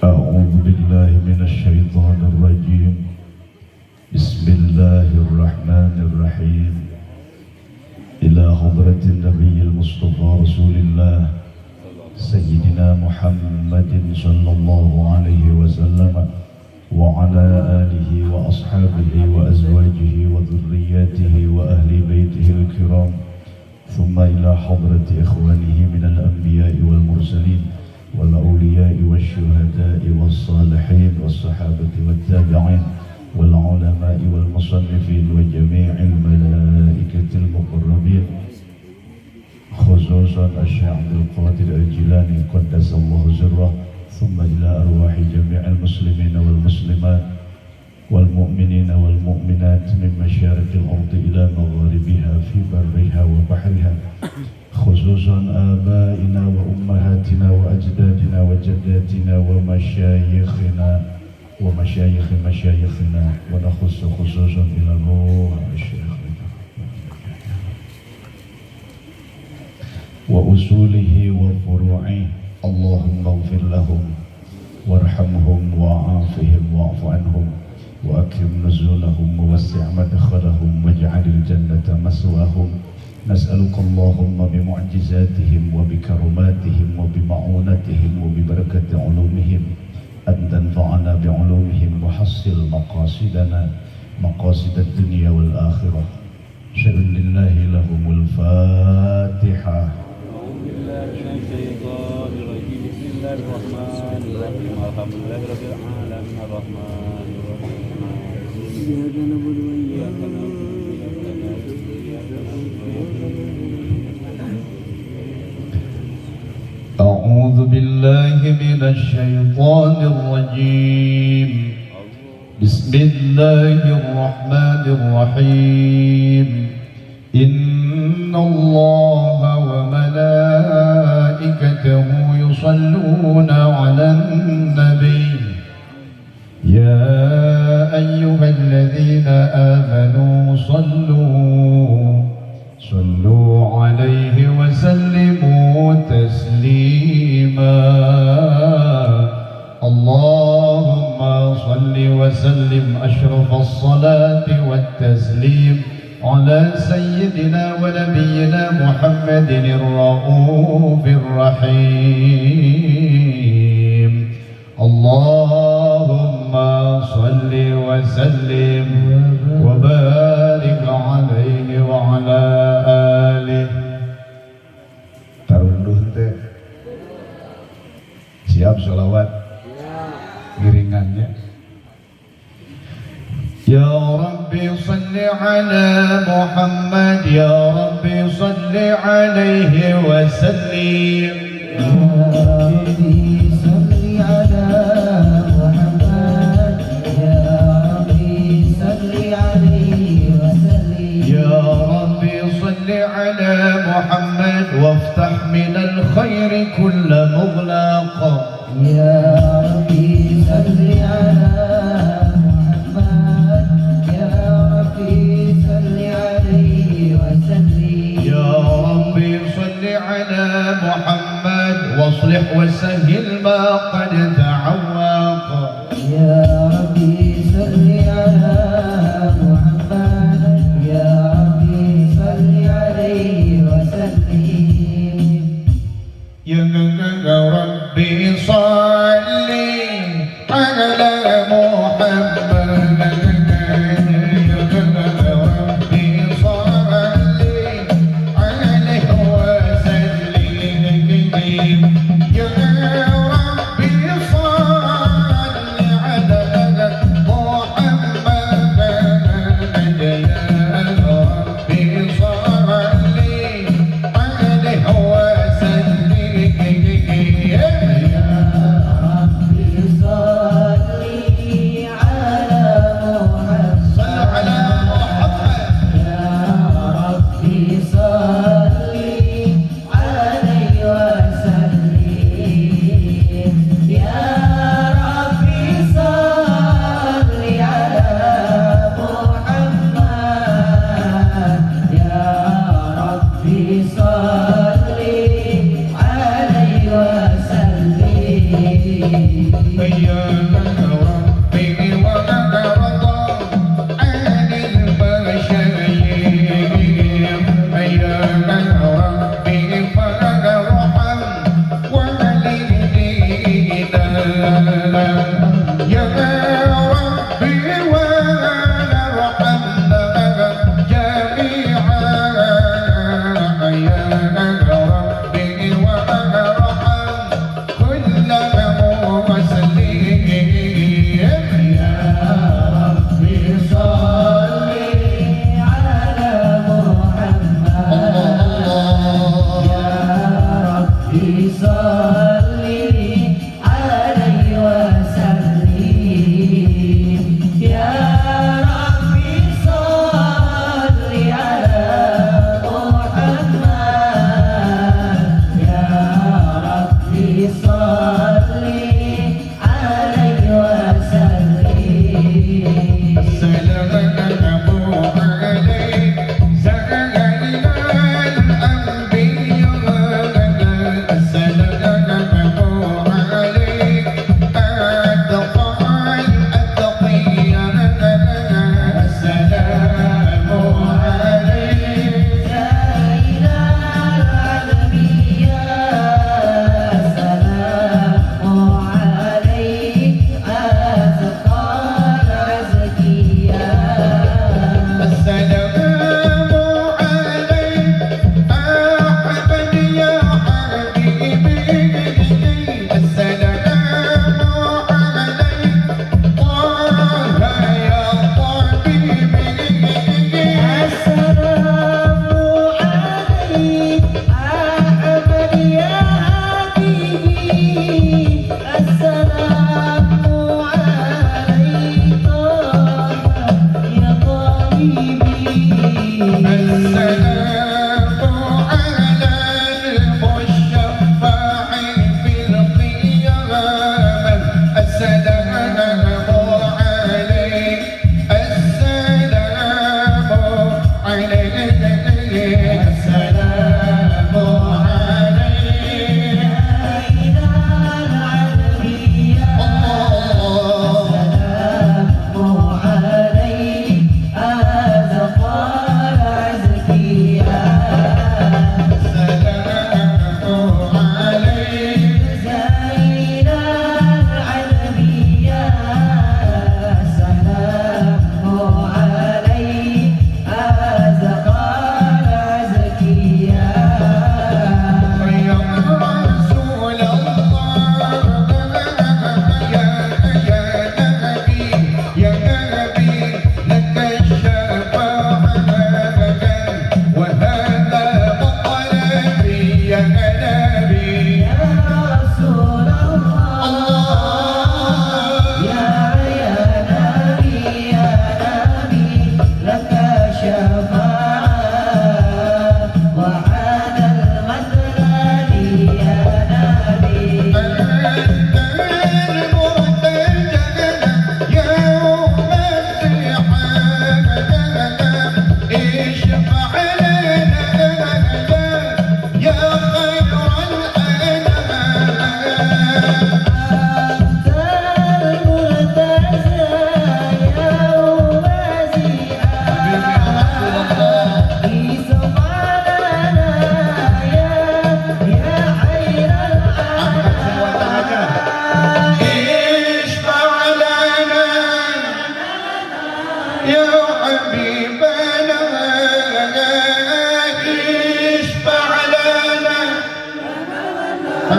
أعوذ بالله من الشيطان الرجيم. بسم الله الرحمن الرحيم. إلى حضرة النبي المصطفى رسول الله سيدنا محمد صلى الله عليه وسلم وعلى آله وأصحابه وأزواجه وذرياته وأهل بيته الكرام، ثم إلى حضرة إخوانه من الأنبياء والمرسلين والأولياء والشهداء والصالحين والصحابة والتابعين والعلماء والمصنفين وجميع الملائكة المقربين، خصوصا الشيخ عبد القادر الجيلاني قدس الله سره، ثم إلى أرواح جميع المسلمين والمسلمات والمؤمنين والمؤمنات من مشارق الأرض إلى مغاربها في برها وبحرها، خصوصا آبائنا وأمهاتنا وأجدادنا وجداتنا ومشايخنا ومشايخ مشايخنا، ونخص خصوصا إلى روح الشيخ وأصوله وفروعه. اللهم اغفر لهم وارحمهم وعافهم واعف عنهم وأكرم نزولهم ووسع مدخلهم واجعل الجنة مسواهم. نسألك اللهم بمعجزاتهم وبكرماتهم وبمعونتهم وببركة علومهم أن تنفعنا بعلومهم وحصل مقاصدنا مقاصد الدنيا والآخرة. شر لله لهم الفاتحة. بسم الله الرحمن الرحيم. الحمد لله رب العالمين الرحمن الرحيم إياك نعبد وإياك نستعين. أعوذ بالله من الشيطان الرجيم. بسم الله الرحمن الرحيم. إن الله وملائكته يصلون على النبي يا أيها الذين آمنوا صلوا عليه وسلموا تسليما. اللهم صل وسلم أشرف الصلاة والتسليم على سيدنا ونبينا محمد الرؤوف الرحيم. اللهم صل وسلم وبارك عليه وعلى آله. Tarunduh teh siap sholawat giringannya. Ya Rabbi salli ala Muhammad, Ya Rabbi salli alaihi wa sallim. Ya Rabbi salli ala Muhammad, Ya Rabbi salli alaihi wa sallim. Ya Rabbi salli ala Muhammad waftah min al-khair kull mughlaq. Ya Rabbi salli ala محمد واصلح وسهل ما قد تعوق. يا ربي صل على محمد، يا ربي صل عليه وسلم. يا ربي صل على محمد،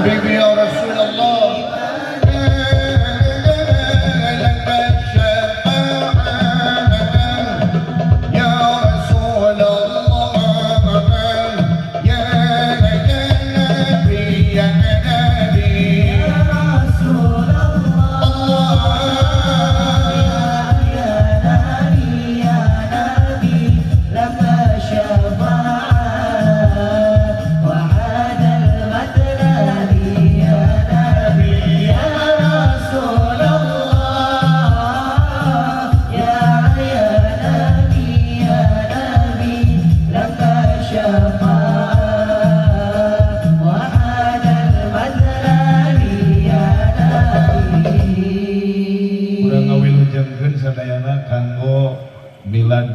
حبيبي يا رسول الله لك الشفاعة يا رسول الله يا نبي يا نبي يا رسول الله يا نبي يا نبي لك الشفاعة وعاد المدلل يا نبي يا رسول الله يا نبي يا نبي لك الشفاعة وعاد المدلل يا نبي. Urang ngawilujengkeun sadayana kanggo milad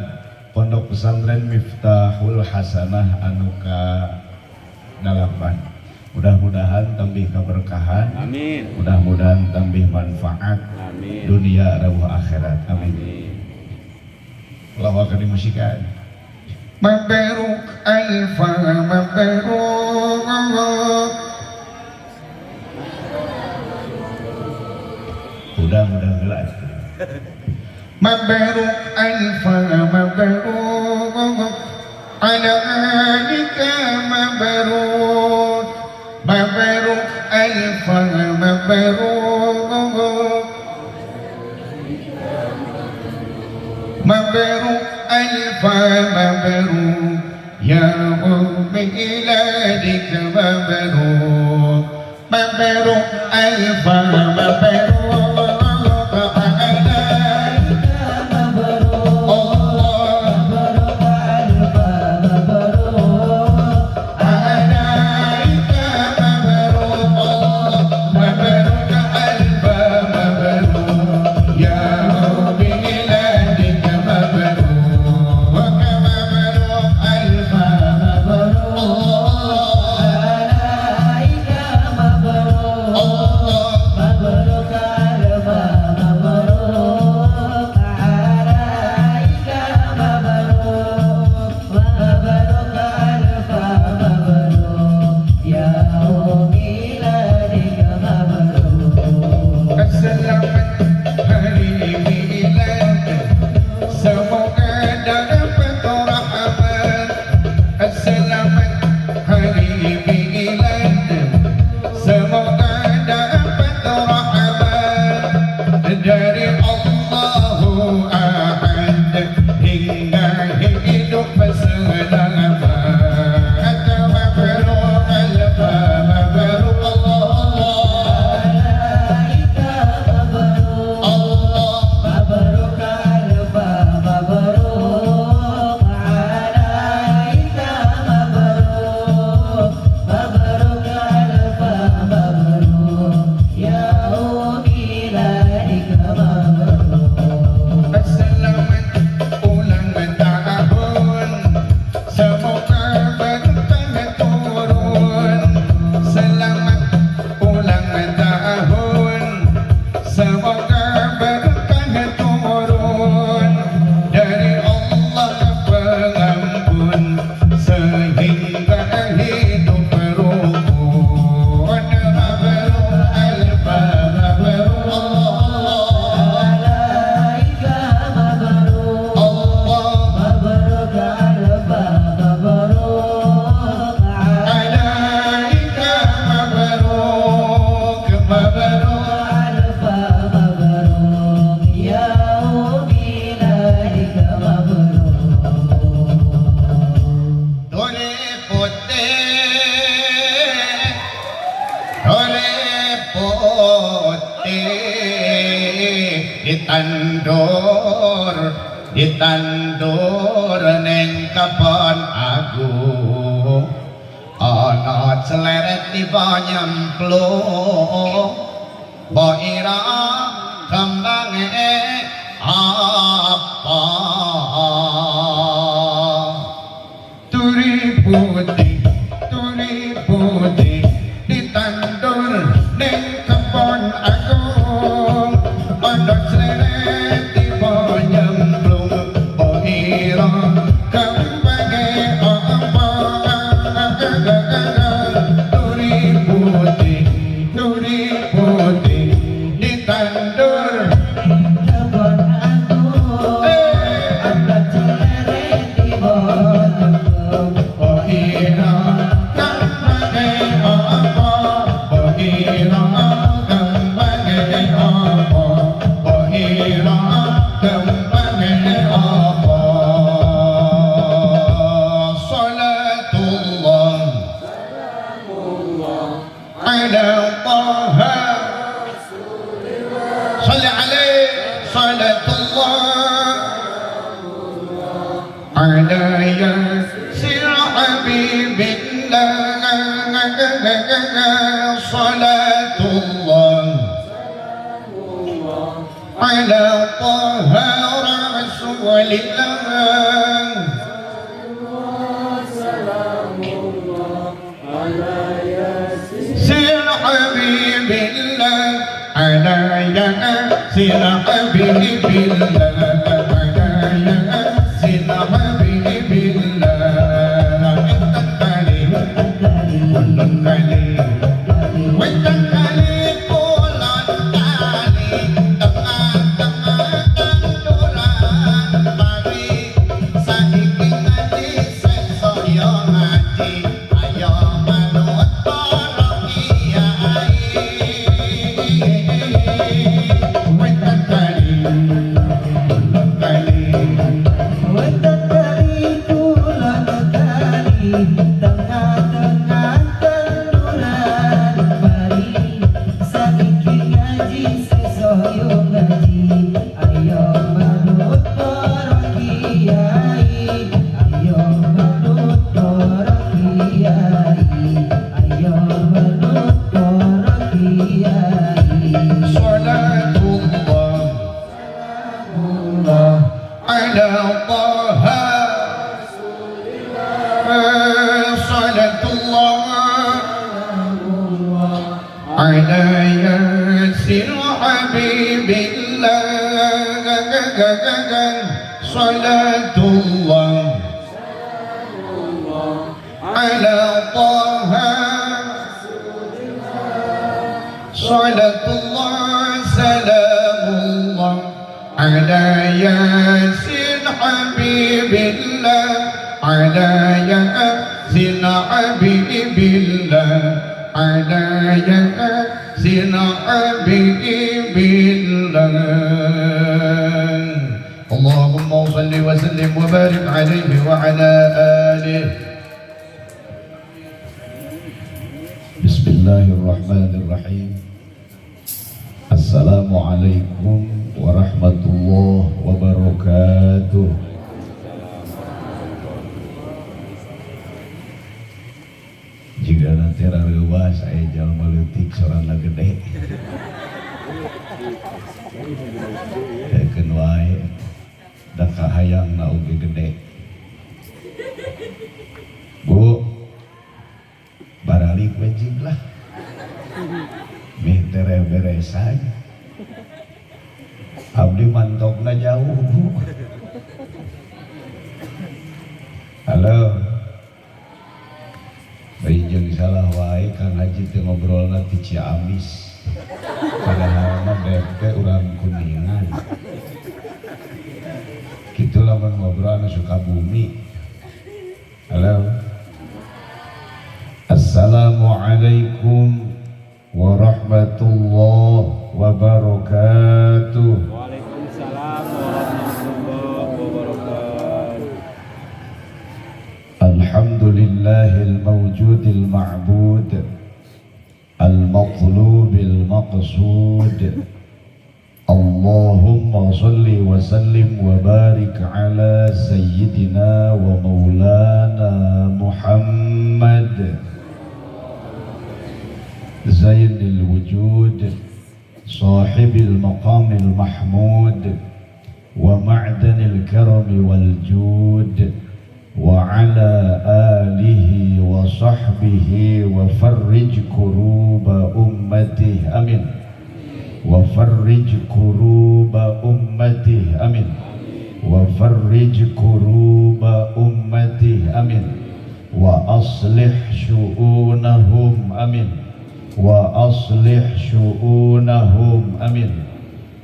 Pondok Pesantren Miftahul Hasanah anu ka 8. Mudah-mudahan tambih keberkahan. Amin. Mudah-mudahan tambih manfaat Amin. dunia rawuh akhirat. Amin. Amin. Allahu akbar musikan. Mabruk alfa mabruk. Mudah-mudahan gelas. Mabruk alfa mabruk ala alika mabruk mabruk alfa mabruk mabruk alfa mabruk ya miladik mabruk mabruk alfa mabruk ditandur neng kebon agung ana celeret tiba nyemplung boira kembange apa turi putih ditandur neng kebon agung ana celeret tiba nyemplung boira kembange apa turi putih صلاة الله على طه رسول الله سير حبيب الله على ياسر حبيب الله على ياسر حبيب الله وتكالي قولان تالي tengah-tengah tanduran pari saiki ngaji sesoyo ngaji ayo manut para kiai wetan kali tulan kali tengah-tengah tanduran pari saiki ngaji sesoyo ngaji ayo manut para kiai ayo manut para kiai ayo manut para kiai salatullah ala taha salatullah ala yasin habibillah salatullah ala taha salatullah salamullah ala yasin habibillah ala yasin habibillah ala yasin habibillah Allahumma salli wa sallim wa barik alaihi wa ala alihi Bismillahirrahmanirrahim Assalamualaikum warahmatullahi wabarakatuh. Jika nanti rareuwa saya jalma leutik sorana gede. Dakeun wae da kahayangna oge gede. Bu, baralik wajib lah. Mih tere beresan. Abdi mantokna jauh Bu. Halo. Jeung salah wae Kang Haji teu ngobrolna ti Ciamis. Padahal mah bete urang Kuningan. Kitu lamun ngobrol anu Sukabumi. Halo. Assalamualaikum warahmatullahi wabarakatuh. Waalaikumsalam warahmatullahi wabarakatuh. Alhamdulillahil mawjudil ma'bud al-maqlubil maqsud. Allahumma salli wa sallim wa barik ala sayyidina wa maulana Muhammad Zainil wujud sahibil maqamil mahmud wa ma'danil karami wal jud wa ala alihi wa sahbihi wa farrij kuruba ummati amin wa farrij kuruba ummati amin wa farrij kuruba ummati amin wa aslih syu'unahum amin wa aslih syu'unahum amin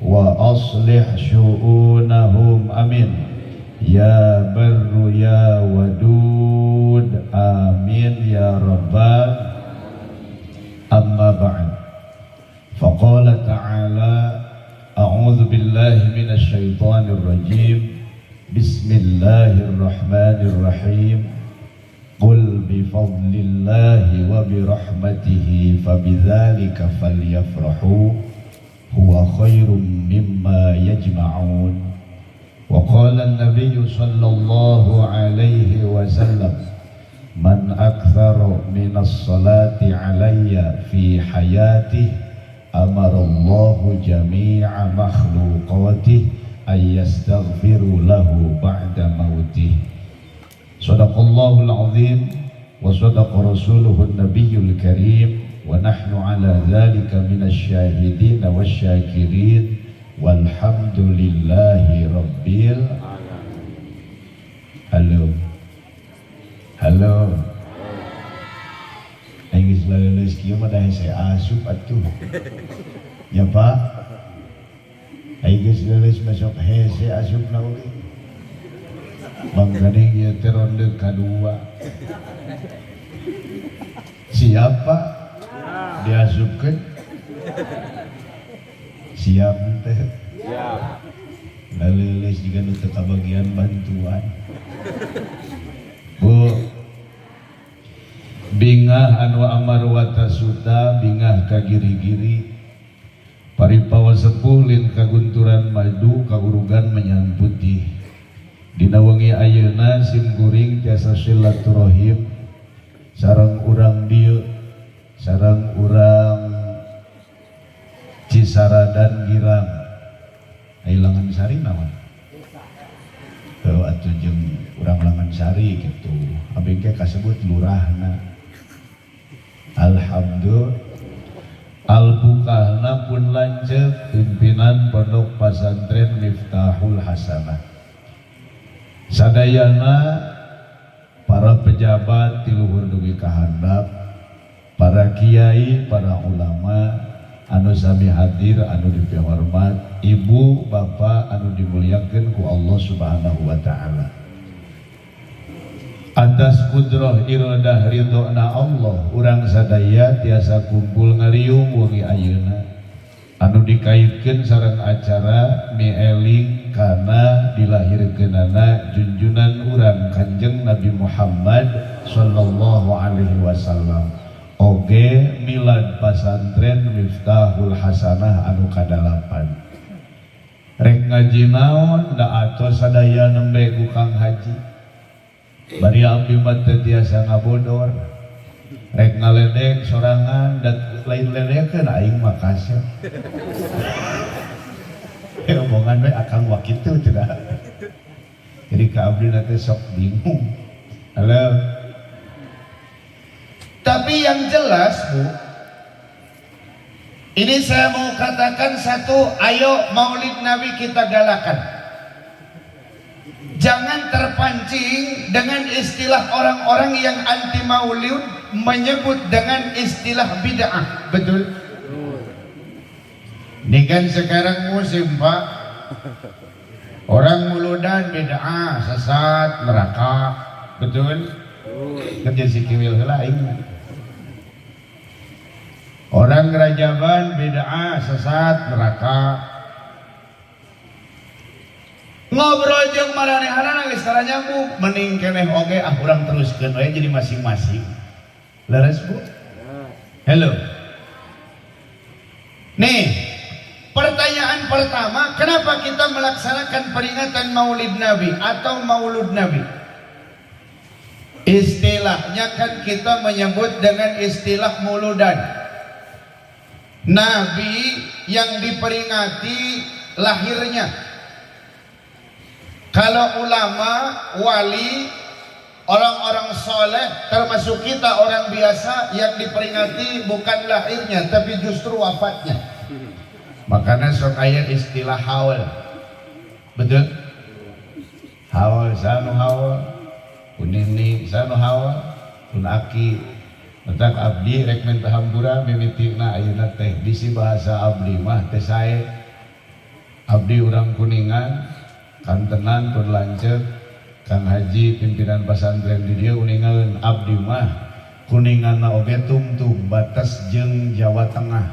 wa aslih syu'unahum amin ya barru ya wadud amin ya rabbal amma ba'd faqala ta'ala a'udzu billahi minasy syaithanir rajim bismillahirrahmanirrahim qul bifadlillahi wa birahmatihi fabidzalika falyafrahu huwa khairum mimma yajma'un wa qala an-nabiy sallallahu alaihi wasallam man aktsaru minas salati alayya fi hayatih amarallahu jami'a makhluqatih ayyastaghfiru lahu ba'da mautih. Sadaqallahul azim wa sadaqa rasuluhun nabiyyul karim wa nahnu ala dzalika minasy syahidin wasyakirin walhamdulillahi rabbil alamin. Halo. Engis laleus kieu mah dah saya asup atuh. Ya Pak. Engis laleus masuk hese asupna oge. Mangkane ieu teh ronde kadua. Siapa diasupkeun? Siap teh. Siap. Laleus juga nu teu kabagian bantuan. Bu, bingah anu amar watasuta, bingah kagiri-giri, paripawa sepuh lin kagunturan madu kaurugan menyan putih. Dina wengi ayeuna simkuring tiasa silaturahim sareng urang dieu, sareng urang Cisaradan Girang. Ailangan sari naon? Atuh jeung urang Langansari gitu. Abeng ge kasebut lurahna. Alhamdulillah al-bukahna pun lanceuk pimpinan Pondok Pesantren Miftahul Hasanah. Sadayana para pejabat ti luhur dugi kahandap, para kiai, para ulama anu sami hadir anu dipihormat, ibu bapak anu dimuliakeun ku Allah Subhanahu wa taala. Atas kudrah iradah ridhona Allah urang sadaya tiasa kumpul ngariung wengi ayeuna anu dikaitkeun sareng acara mieling kana dilahirkeunana junjunan urang Kanjeng Nabi Muhammad sallallahu alaihi wasallam. Oge milad pesantren Miftahul Hasanah anu kadalapan. Rek ngaji naon da atos sadaya nembe ku Kang Haji. Bari abdi mah teu tiasa ngabodor. Rek ngaledek sorangan dan lain ledekeun aing mah kasep. Omongan we akang wakitu cenah. Jadi ka abdi teh sok bingung. Halo. Tapi yang jelas Bu, ini saya mau katakan satu, ayo maulid Nabi kita galakan. Jangan terpancing dengan istilah orang-orang yang anti maulid menyebut dengan istilah bid'ah. Betul? Ini kan sekarang musim Pak, orang muludan bid'ah, sesat, neraka. Betul? Kerja si kiwil heula aing. Orang ngerajaban bid'ah, sesat, neraka. Ngobrol jeung maranehanana geus tara nyambung, mending keneh oge urang teruskeun we jadi masing-masing. Leres Bu? Halo. Nih, pertanyaan pertama, kenapa kita melaksanakan peringatan Maulid Nabi atau Maulud Nabi? Istilahnya kan kita menyebut dengan istilah mauludan. Nabi yang diperingati lahirnya. Kalau ulama, wali, orang-orang soleh, termasuk kita orang biasa, yang diperingati bukan lahirnya, tapi justru wafatnya. Makanya sok aya istilah haul. Betul? Haul, sanu haul, kunini, sanu haul, kun aki. Mentak abdi rek minta hampura mimitina ayeuna teh bisi bahasa abdi mah teh sae. Abdi urang Kuningan kantenan pun lanceuk Kang Haji pimpinan pesantren di dieu uningan abdi mah Kuninganna oge tumtum batas jeung Jawa Tengah.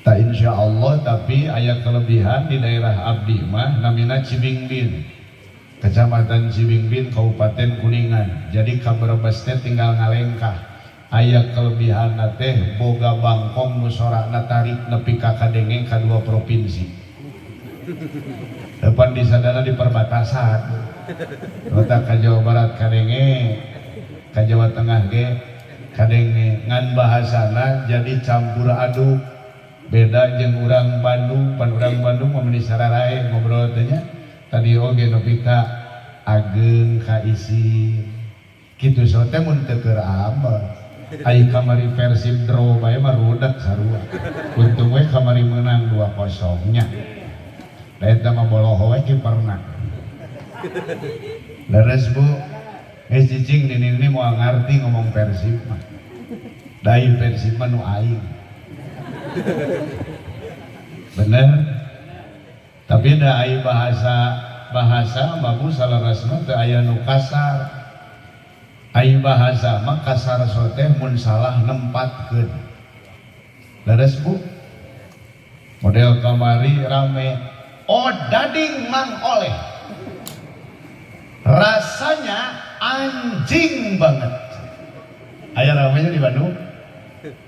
Ta insyaallah tapi aya kelebihan di daerah abdi mah namina Cibingbin. Kecamatan Cibingbin, Kabupaten Kuningan. Jadi Kaberbes teh tinggal ngalengkah. Aya kelebihan teh boga bangkong nu sorakna tarik nepi ka kadenge kadua provinsi. Depan di sadana di perbatasan. Letak ka Jawa Barat kadenge ka Jawa Tengah ge kadenge ngan bahasana jadi campur aduk beda jeung urang Bandung. Pan urang Bandung mah meuni sararae ngobrol teh nya tadi oge nepi ka ageng ka isi kitu sote mun teu keur abal ai kamari Persib draw bae mah rudak sarua untung we kamari menang 2-0 nya da eta mah boloho we kiperna leres Bu geus cicing ini moal ngarti ngomong Persib mah da ieu Persib mah nu aing bener tapi da ai bahasa bagus salarasna teu aya nu kasar ai bahasa mah kasar sote mun salah nempatkeun leres Bu model kamari rame oh dading mang oleh rasanya anjing banget aya ramenya di Bandung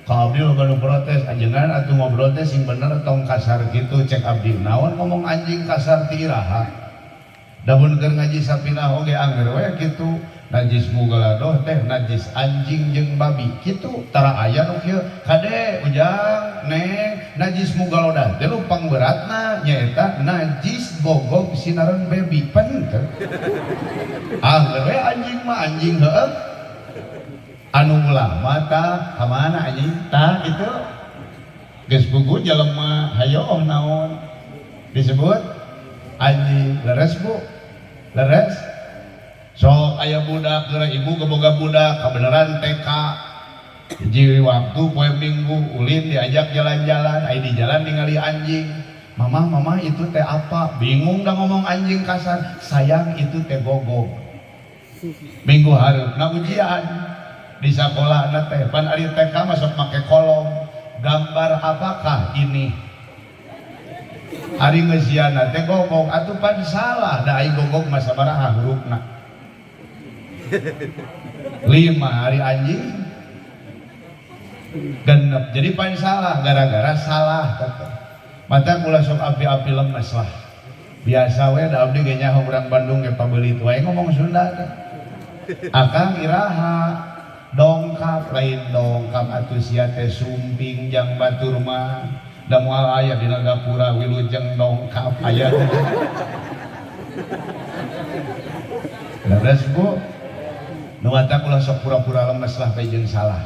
ka abdi loba nu protes anjengan atuh ngobrol teh sing bener tong kasar kitu cek abdi naon ngomong anjing kasar ti iraha da mun keur ngaji sapinah oge anger we kitu najis mugaladoh teh najis anjing jeung babi kitu tara aya nu kieu kade ujang neng najis mugalodah teh nu pangberatna nyaeta najis gogog sinareun baby penteu anger we anjing mah anjing heueuh anu ulama ta kamana anjing ta gitu geus puguh jelema hayo naon disebut anjing leres Bu leres sok aya budak geura ibu keboga budak kabeneran TK hiji waktu poe minggu ulin diajak jalan-jalan ai di jalan ningali anjing mama itu teh apa bingung dah ngomong anjing kasar sayang itu teh gogog minggu hareupna ujian di sekolah teh pan ari TK masuk make kolom gambar apakah ini ari ngeusiana teh gogog atuh pan salah da ai gogog mah sabaraha hurufna 5 hari anjing genep jadi pan salah gara-gara salah mata kula sok api-api lemes lah biasa we da abdi ge nyaho urang Bandung ge pabeulit wae ngomong Sunda teh akang iraha dongkap lain dongkap atuh sia teh sumping jang batur mah da moal aya dina gapura wilujeng dongkap aya leres Bu nu mata kula sok pura-pura lemes lah bae jeung salah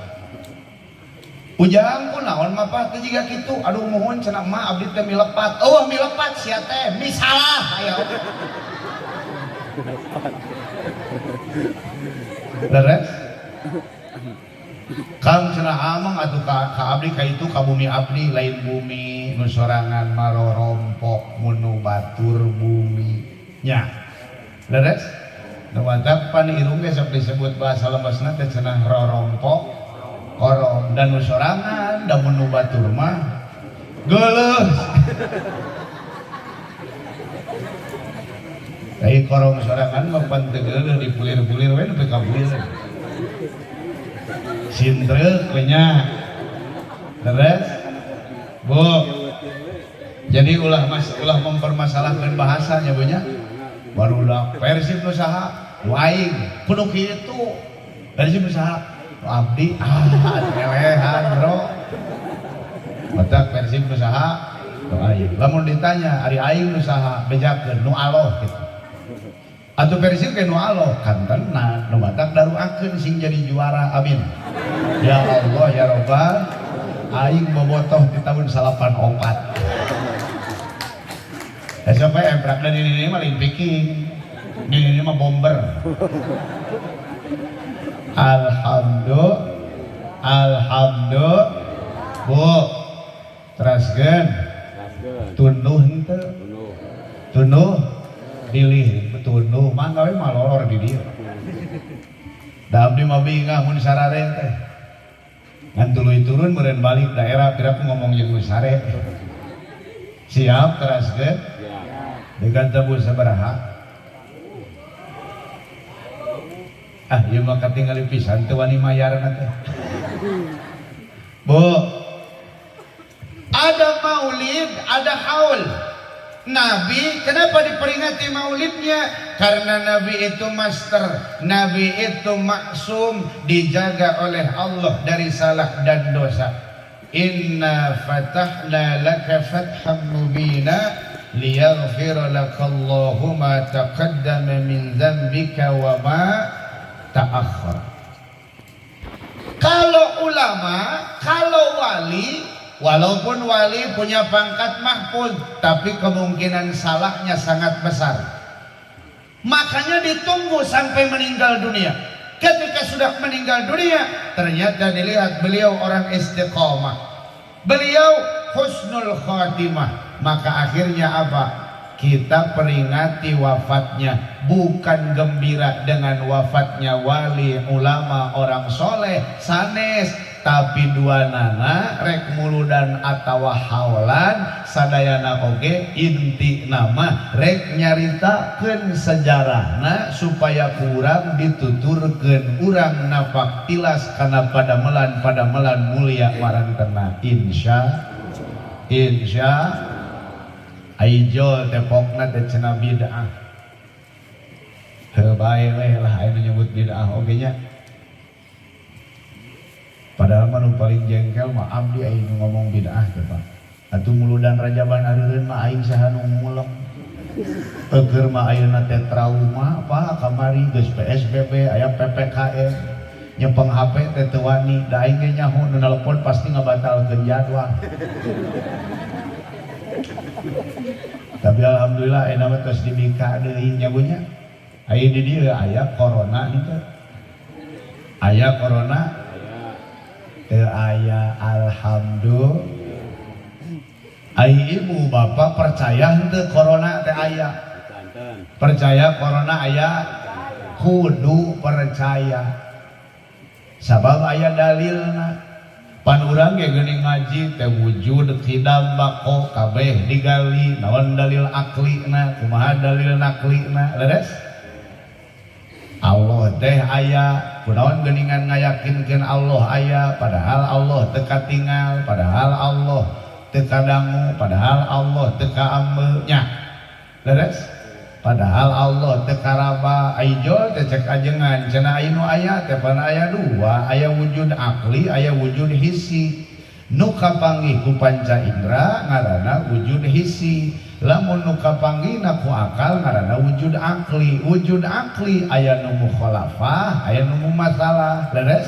ujang kunaon mah Pak teh jiga kitu aduh mohon cenah mah abdi teh milepat eueuh milepat sia teh misalah aya leres Kang cenah amang atuh ka abdi ka itu ka bumi abdi lain bumi nu sorangan marorompok mun nu batur bumi nya leres nu mantap pan irung ge sok disebut bahasa lemesna teh cenah rorompok korong dan nu sorangan da mun nu batur mah geuleus ai korong sorangan mah pan teu geuleuh dipulir-pulir we nepi ka bulir sintreuk we nya terus Bu jadi ulah mempermasalahkan bahasanya Bu nya barudak Persib nu saha waing kudu kitu Persib nu saha abdi elehan bro mata Persib nu saha nu aing lamun ditanya ari aing nu saha bejakeun nu aloh gitu atuh Persib ke nu aloh kantenna nu batak daruakeun sing jadi juara amin ya Allah ya Rabbal aing bobotoh di tahun 84 sampai emprak dan ini mah lain picking ini mah bomber alhamdulillah Bu teraskeun tunduh henteu tunduh pilih tunduh mangga we malolor di dieu da abdi mah bingah mun sarare teh ngan tuluy turun meureun balik daerah piraku ngomong jeung nu sare siap teraskeun dengan tabu sabaraha ieu mah katingali pisan teu wani mayarna teh Bu ada maulid ada haul Nabi kenapa diperingati maulidnya? Karena Nabi itu master, Nabi itu maksum, dijaga oleh Allah dari salah dan dosa. Inna fatahna laka fatham mubina liyaghfira lakallahu ma taqaddama min dzambika wa ma ta'akhkhar. Kalau ulama, kalau wali, walaupun wali punya pangkat mahfuz, tapi kemungkinan salahnya sangat besar. Makanya ditunggu sampai meninggal dunia. Ketika sudah meninggal dunia, ternyata dilihat beliau orang istiqomah, beliau husnul khatimah. Maka akhirnya apa? Kita peringati wafatnya, bukan gembira dengan wafatnya wali, ulama, orang soleh, sanes, tapi dua nana rek muludan atawa haulan sadayana oge inti nama rek nyaritakeun sejarahna supaya kurang dituturkeun urang nafak tilas kana padamelan mulia warantena insya aijol tepokna teh cenah bid'ah heuh bae we lah aya nyebut bid'ah oge nya. Padahal manu paling jengkel mah abdi aing ngomong bid'ah teh Pak. Atuh muludan rajaban areureun mah aing saha nu ngulem. Eukeur mah ayeuna teh trauma Pak kamari geus PSBB aya PPKM. Nyepeng HP teh teu wani, da aing ge nyaho nu nelpon pasti ngabatalkeun jadwal. Tapi alhamdulillah aya mah tos dibika deui nya bunya. Aya di dieu aya corona ditu. Aya corona teu aya alhamdulillah. Ai ibu bapak percaya henteu corona teh aya? Percaya corona aya? Kudu percaya. Sabab aya dalilna. Pan urang ge geuning ngaji teh wujud khidam bako kabeh digali naon dalil aklina, kumaha dalil naklina, leres? Allah teh aya, kunaon geuningan ngayakinkeun Allah aya, padahal Allah teu katingal, padahal Allah teu kadangu, padahal Allah teu kaambeul nya. Leres? Padahal Allah teu karaba, aijol teh cek ajengan, cenah aya nu aya teh pan aya dua, aya wujud akli, aya wujud hisi. Nu kapanggih ku panca indra ngaranna wujud hisi. Lamun nu kapanggihna ku akal ngaranna wujud akli. Wujud akli aya nu mukhalafah, aya nu masalah. Leres?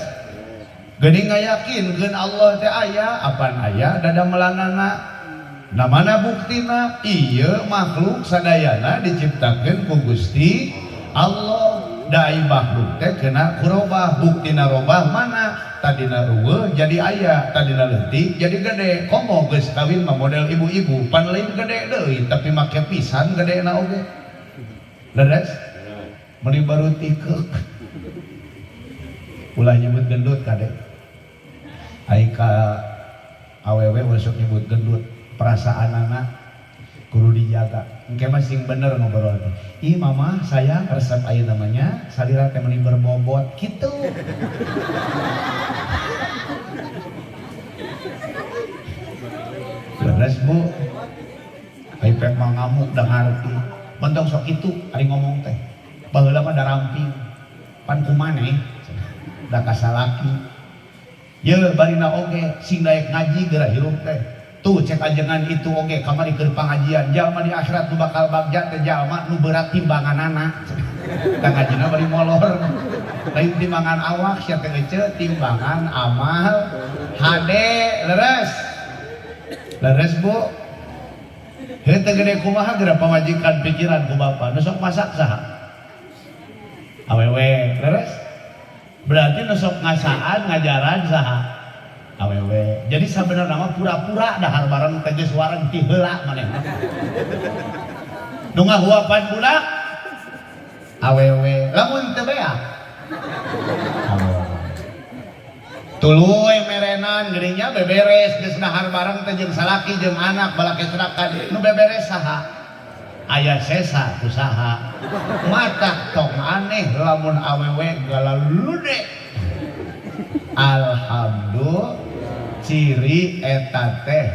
Geuning ngayakinkeun Allah teh aya, apan aya dada melanana. Namana buktina ieu makhluk sadayana diciptakeun ku Gusti Allah. Dai makhluk teh kena kurobah, buktina robah mana? Tadina ruweuh jadi aya, tadina leutik jadi gede. Komo geus kawin mah model ibu-ibu, pan lain gede deui tapi make pisan gedena oge. Leres? Meni baru tikeuk. Ulah nyebut gendut kade. Ai ka awewe masuk nyebut gendut. Perasaan anak kudu dijaga. Engke masing bener ngobrol teh. Ih mama sayang resep aya namanya salira teh meuni berbobot kitu. Beres Bu. Ai pek mah ngamuk da ngarti. Mentong sok kitu ari ngomong teh. Baheula mah da ramping. Pan kumaneh da kasalaki. Ye barina oge sing daek ngaji geura hirup teh. Tuh cek ajengan itu oge kamari keur pangajian jalma di akhirat nu bakal bagja teh jalma nu berat timbanganana. Ka ngajina bari molor. Lain timbangan awak sia teh ece timbangan amal hade. Leres. Leres Bu. Heuh teh gede kumaha geura pamajikan pikiran ku bapa. Nu sok masak saha? Awewe. Leres. Berarti nu sok ngasaan ngajaran saha? Awewe. Jadi sebenarnya mah pura-pura dahar bareng teh geus wareng ti heula manehna. Nu ngahuapan budak awewe. Lamun teu beak awewe. Tuluy merenan geuninnya beberes geus dahar bareng teh jeung salaki jeung anak balake serakan. Nu beberes saha? Aya sesa usaha. Mata tong aneh lamun awewe galalude. Alhamdulillah ciri eta teh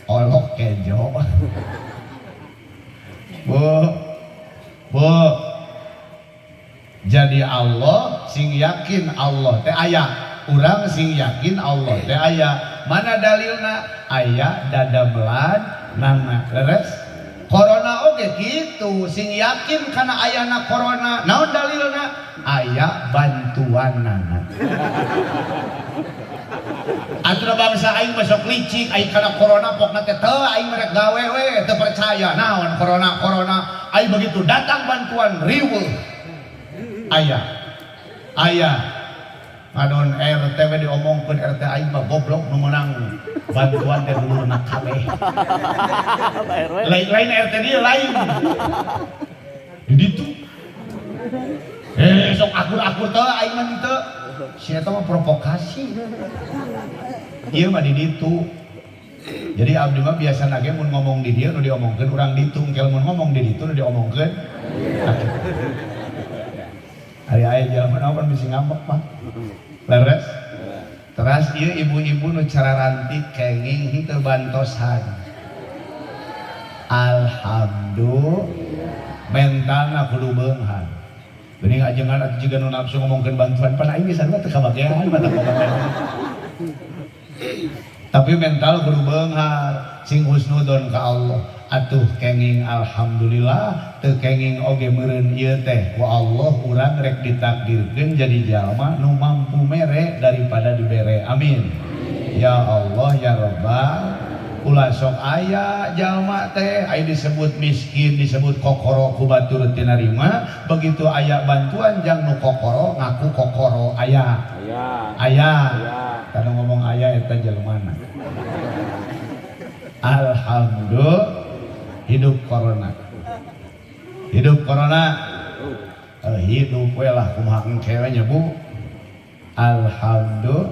olok kejo. Bu, jadi Allah sing yakin Allah teh aya, urang sing yakin Allah teh aya. Mana dalilna? Aya dadamelan nana leres. Corona oge gitu, sing yakin kana ayana corona. Naon dalilna? Aya bantuanana. Atuh bangsa aing masuk licik, aing kana corona pokna teh teu aing merek gawe we, teu percaya. Naon corona? Aing begitu datang bantuan riweuh. Aya. Ngadon RT we diomongkeun RT aing mah goblok nu meunang bantuan teh dulurna kabeh. Lain RT dia lain. Di ditu. Sok akur-akur teh aing mah teu. Si eta mah provokasi. Ieu mah di ditu. Jadi abdi mah biasana ge mun ngomong di dieu nu diomongkeun urang ditu, engkel mun ngomong di ditu nu diomongkeun. Hari aya jelema naon bisi ngambek mah. Leres. Teras ieu ibu-ibu nu cara rantik kenging henteu bantosan. Alhamdulillah mentalna kudu beunghar. Geuning ajengan atuh jiga nu nafsu ngomongkeun bantuan pan aing geus teu kabagean mata kabagean. Tapi mental kudu beunghar, sing husnudon ka Allah. Atuh kenging alhamdulillah, teu kenging oge meureun ieu teh ku Allah urang rek ditakdirkeun jadi jalma nu mampu mere daripada dibere. Amin. Ya Allah ya Rabbal ulah sok aya jalma teh aya disebut miskin, disebut kokoro ku batur teu narima, begitu aya bantuan jang nu kokoro ngaku kokoro aya. Kana ngomong aya eta jelmana. Alhamdulillah hidup corona. Hidup we lah kumaha engke nya Bu. Alhamdulillah.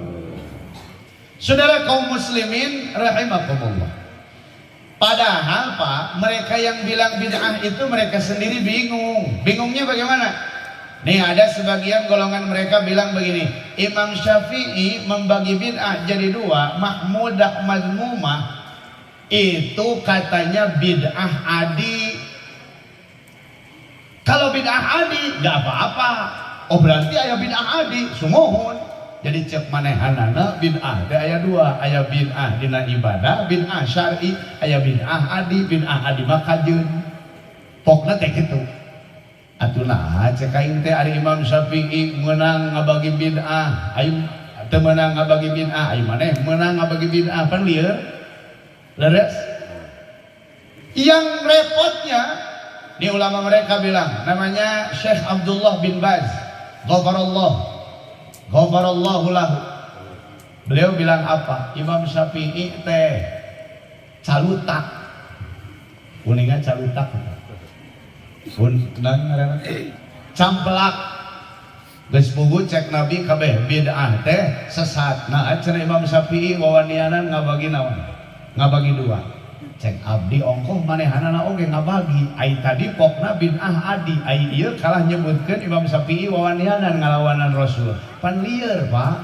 Saudara kaum muslimin rahimakumullah. Padahal Pak, mereka yang bilang bid'ah itu mereka sendiri bingung. Bingungnya bagaimana? Nih ada sebagian golongan mereka bilang begini, Imam Syafi'i membagi bid'ah jadi dua, mahmudah mazmumah. Itu katanya bid'ah adi. Kalau bid'ah adi gak apa-apa. Oh berarti aya bid'ah adi, sumohun. Jadi cek manehanana bid'ah teh aya dua, aya bid'ah dina ibadah, bid'ah syar'i, aya bid'ah adi mah kajeun. Pokna teh kitu. Atuh nah cek aing teh ari Imam Syafi'i meunang ngabagi bid'ah, aing teu meunang ngabagi bid'ah, aing maneh meunang ngabagi bid'ah pan lieur. Leres. Yang repotnya ini ulama mereka bilang namanya Syekh Abdullah bin Baz ghafarallahu lahu. Beliau bilang apa? Imam Syafi'i teh calutak. Kuningan calutak. Camplak. Geus puguh cek Nabi kabeh bid'ah teh sesat. Nah cenah Imam Syafi'i wawanianan ngabagi naon? Ngabagi dua. Cek abdi ongkoh manehanana oge ngabagi. Ai tadi pokna bid'ah adi, ai ieu kalah nyebutkeun Imam Syafi'i wawanianan ngalawanan Rasul. Pan lieur Pak.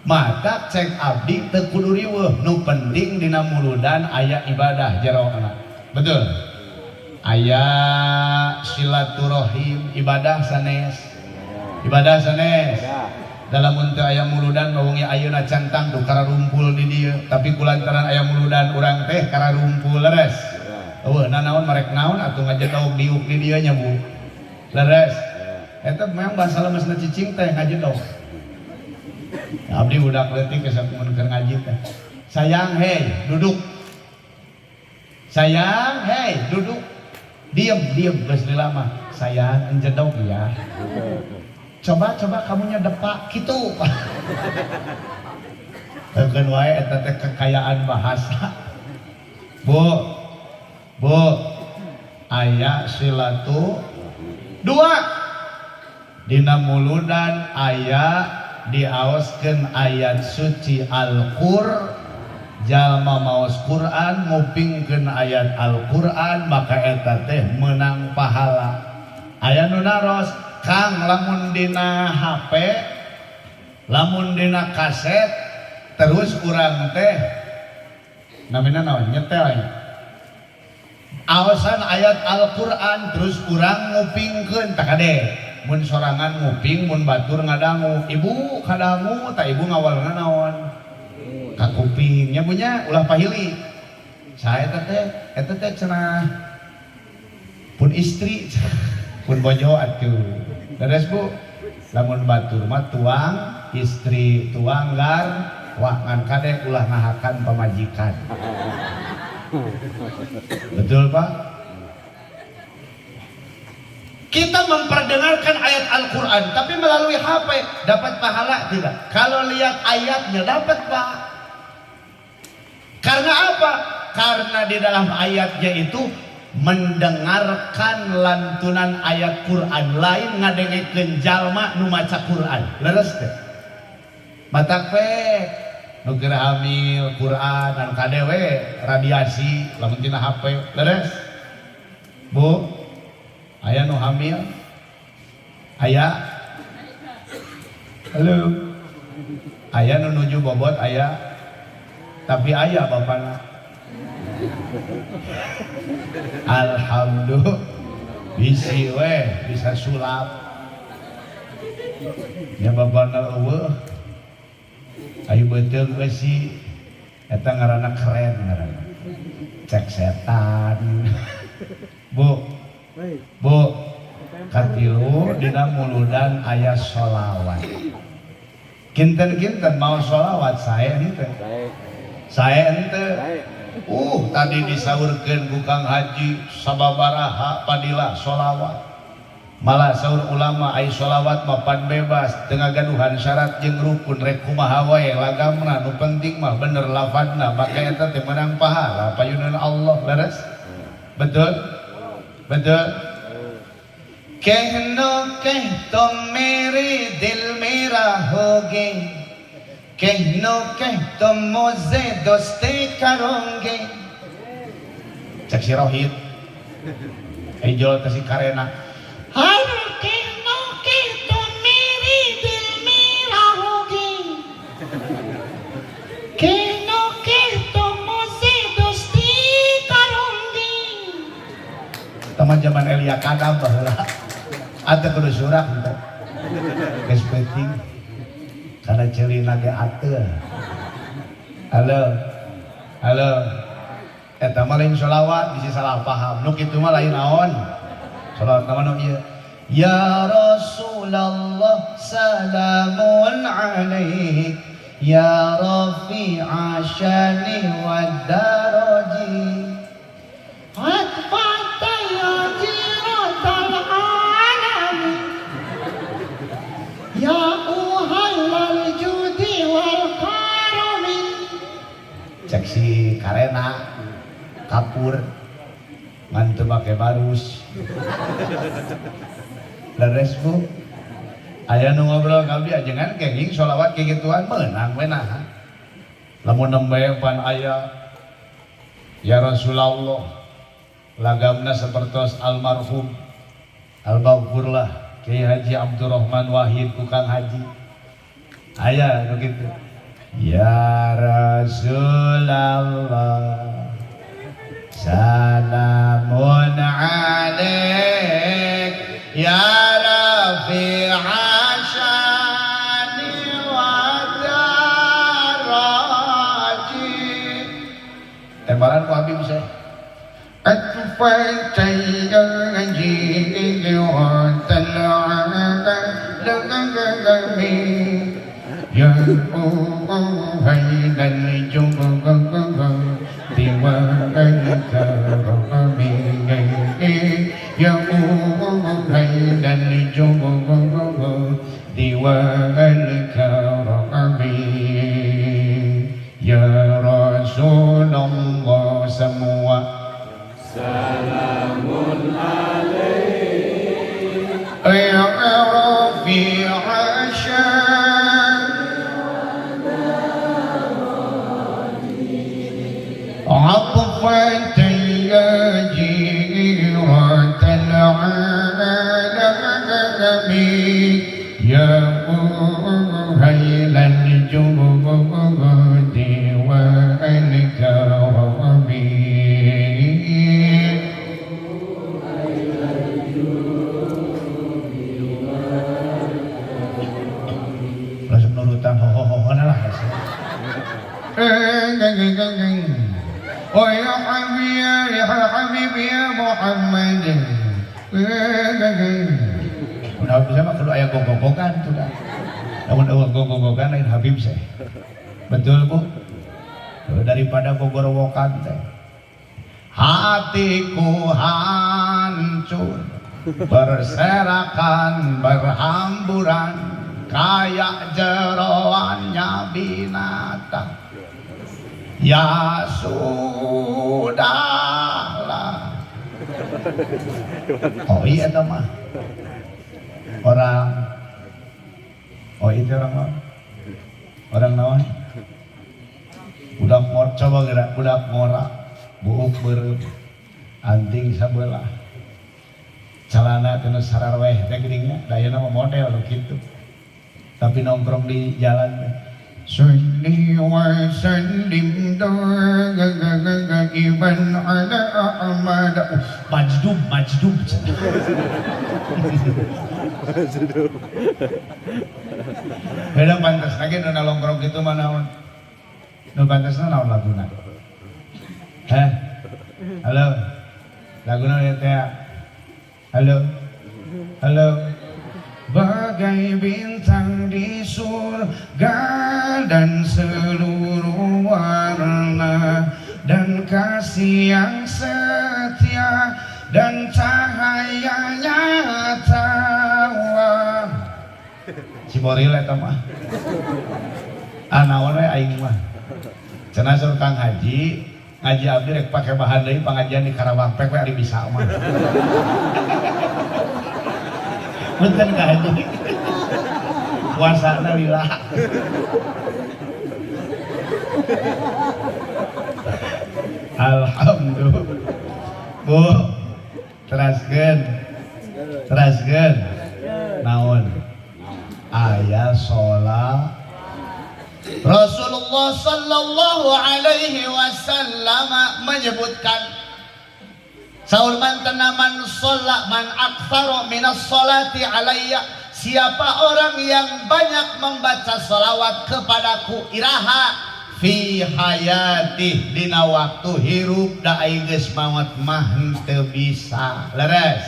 Maka cek abdi teu kudu riweuh, nu penting dina muludan aya ibadah jeroana. Betul. Aya silaturahim, ibadah sanes. Dalam untuk ayam muludan ngomongnya ayeuna cantang tuh kara rumpul di dia, tapi kulantaran ayam muludan urang teh kara rumpul leres. Eueuh nanaon marek naon atuh ngajedog diuk di dieu nya Bu. Leres. Eta memang bahasa lemesna cicing teh ngajedog. Abdi budak leutik geus mun keur ngaji teh. Sayang hei duduk. Sayang hei duduk. Diam geus lama. Sayang enjedog ya. Coba kamunya depak gitu. Keun wae eta teh kekayaan bahasa. Bu. Aya silatu dua. Dina muludan aya diaoskeun ayat suci Al-Qur'an. Jalma maos Quran ngupingkeun ayat Al-Qur'an maka eta teh meunang pahala. Aya nu naros Kang lamun dina HP, lamun dina kaset, terus urang teh namina naon nyetel awasan ayat Al-Quran terus kurang ngupingkeun tak kade mun sorangan nguping mun batur ngadangu ibu kadangu tak ibu ngawalna naon ka kupingnya punya ulah pahili saya teh cenah pun istri pun bojo atuh beres bu lamun batur mah tuang istri tuanggar wah ngan kade ulah nahakan pamajikan. Betul Pak? Kita memperdengarkan ayat Al-Quran tapi melalui HP dapat pahala tidak? Kalau lihat ayatnya dapat Pak. Karena apa? Karena di dalam ayatnya itu mendengarkan lantunan ayat Quran lain ngadengekeun jalma nu maca Quran. Leres teh. Matak we nu keur hamil Quran dan kadewe radiasi lamun tina HP. Leres? Bu, aya nu hamil? Aya? Halo. Aya nu nuju bobot aya? Tapi aya bapana. Alhamdulillah bisi we bisa sulap ya babana eueuh ayo betul we si eta ngaranna keren ngaranna cek setan. Bu katilu dina muludan aya sholawat kinten-kinten mau sholawat saya henteu tadi disaurkeun ku Kang Haji sababaraha padila sholawat malah saur ulama ai sholawat mah pan bebas teu ngagaduhan syarat jeung rukun rek kumaha wae lagamna nu penting mah bener lafadna maka eta teh menang pahala payunan Allah. Beres? Betul? Kehno keh to mere dil mera hoge kehno keh to moze doste karonge cek si Rohit ejol teh si Karena har kehno keh to mere dil mera hoge kehno keh to moze doste karonge teman zaman Elia Kadam baheula ada kudu surak entah geus penting karena celina ge ateu. Halo eta mah lain sholawat bisa salah paham nu kitu mah lain naon sholawat ka mana ieu ya Rasulullah salamun alaik ya rafi'a syani wad daraji atfata ya jiratal alamin ya uhallal judi wal karami cek si Karena kapur ngan teu make barus. Leres Bu aya nu ngobrol ka abdi ajengan kenging sholawat kegituan meunang we naha lamun nembe pan aya ya Rasulullah lagamna sapertos almarhum almaghfurlah Kiai Haji Abdurrahman Wahid ku Kang Haji aya nu kitu ya Rasulullah salamun alaik ya rafi'a syani wa daraji tembalan ku Habib saya atfai tayyaji wa tal'aka lakagami ya uhaydal jumgagagag diwa'al karami ya uhaydal jumgagagag diwa'al karami ya Rasulullah semua salamun alaik ya rafi'a عطفت يا جيرة العالم يا أهيل الجود والكرم Oh ya Habib ya Muhammad. Udah bisa mah kudu aya goggogan tuh dah. Namun goggogan lain Habib saya. Betul Bu? Daripada gogorowokan teh. Hatiku hancur, berserakan, berhamburan, kayak jeroannya binatang. Ya sudahlah. Oh iya teman. Oh itu orang naon? Budak mor, coba gerak budak mora, buuk berep, anting sabelah, celana kena sararweh teh geuninga, daya nama model gitu. Tapi nongkrong di jalan. Salli wa sallim daiman ala Ahmad. Majdub. Beda pantas lagi nu nongkrong gitu mana? Nu pantasna naon laguna? Halo. Laguna ya teh. Halo. Bagai bintang di surga dan seluruh warna dan kasih yang setia dan cahayanya tawa. Cimoril eta mah. Anaon we aing mah. Cenah sur Kang Haji, ngaji abdi rek pake bahan deui pangajian di Karawang pek we ari bisa mah. Punten Kang Haji. Puasana lila. Alhamdulillah. Bu, teraskeun. Naon? Aya sholat. Rasulullah sallallahu alaihi wasallam menyebutkan saul man tanaman sholat man aktsara minas sholati alayya, siapa orang yang banyak membaca salawat kepadaku iraha fi hayati dina waktu hirup da ai geus maot mah teu bisa. Leres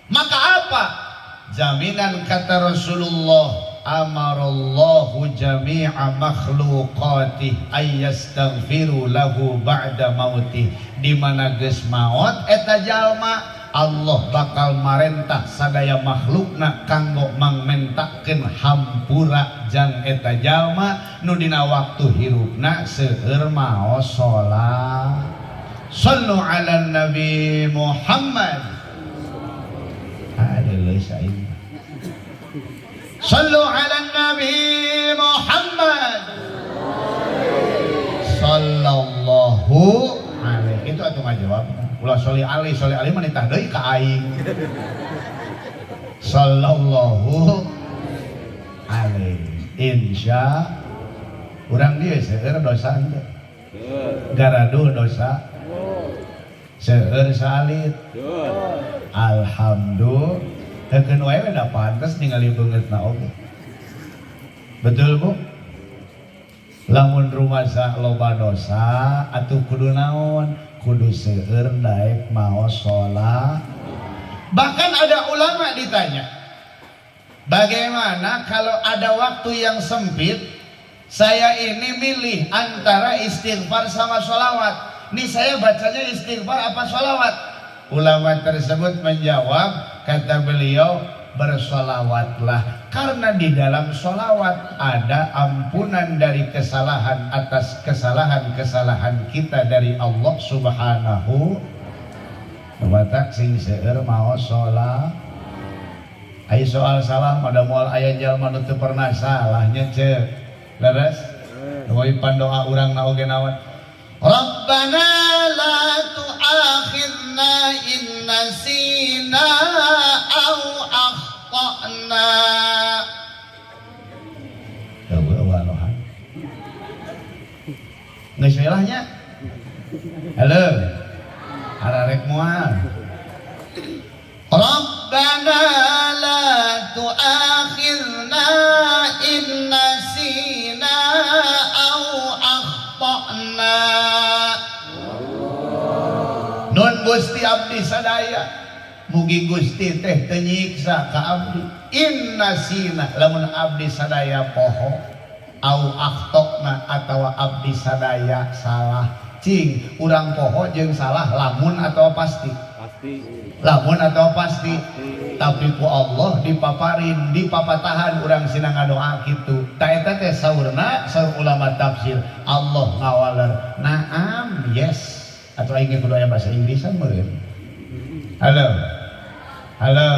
maka apa jaminan kata Rasulullah, amarallahu jami'a makhluqati ayyastaghfiru lahu ba'da mautih, di mana geus maot eta jalma Allah bakal marentah sadaya makhlukna kanggo mangmentakeun hampura jang eta jalma nu dina waktu hirupna seueur maos salat. Sallu ala Nabi Muhammad. Aduh saing. Sallu ala Nabi Muhammad sallallahu alaihi. Itu atuh ngajawab. Ulah sholli alaihi mah nitah deui ka aing. Sallallahu alaihi. Insya urang dieu seueur dosa henteu. Garaduh dosa. Seueur salit. Alhamdulillah. Hekeun wae da pantes ningali beungeutna oge. Betul Bu? Lamun rumasa loba dosa atuh kudu naon? Kudu seueur daek maos sholat. Bahkan ada ulama ditanya, bagaimana kalau ada waktu yang sempit, saya ini milih antara istighfar sama sholawat. Nih saya bacanya istighfar apa sholawat? Ulama tersebut menjawab, kata beliau, bersolawatlah, karena di dalam solawat ada ampunan dari kesalahan atas kesalahan kita dari Allah Subhanahu wa ta'ala. Sing seueur maos sholat. Ai soal salah pada moal aya jalma nu teu pernah salahnya ceuk. Leres? Euy pandoa urang na oge naon? Rabbana la tu'akhidna in nasina aw akhtana. Tawalohan. Geus welahnya. Halo. Ararek moal. Rabbana la tu'akhidna in nasina Gusti abdi sadaya mugi Gusti teh teu nyiksa ka abdi. Inna sina lamun abdi sadaya poho au akhtokna atawa abdi sadaya salah. Cing urang poho jeung salah lamun atau pasti? Pasti. Lamun atau pasti? Tapi ku Allah dipaparin dipapatahan urang sina ngadoa kitu. Ta eta teh saurna saur ulama tafsir Allah ngawaler. Naam, yes. Atau aing kudu aya bahasa Inggrisan meureun. Halo. Halo.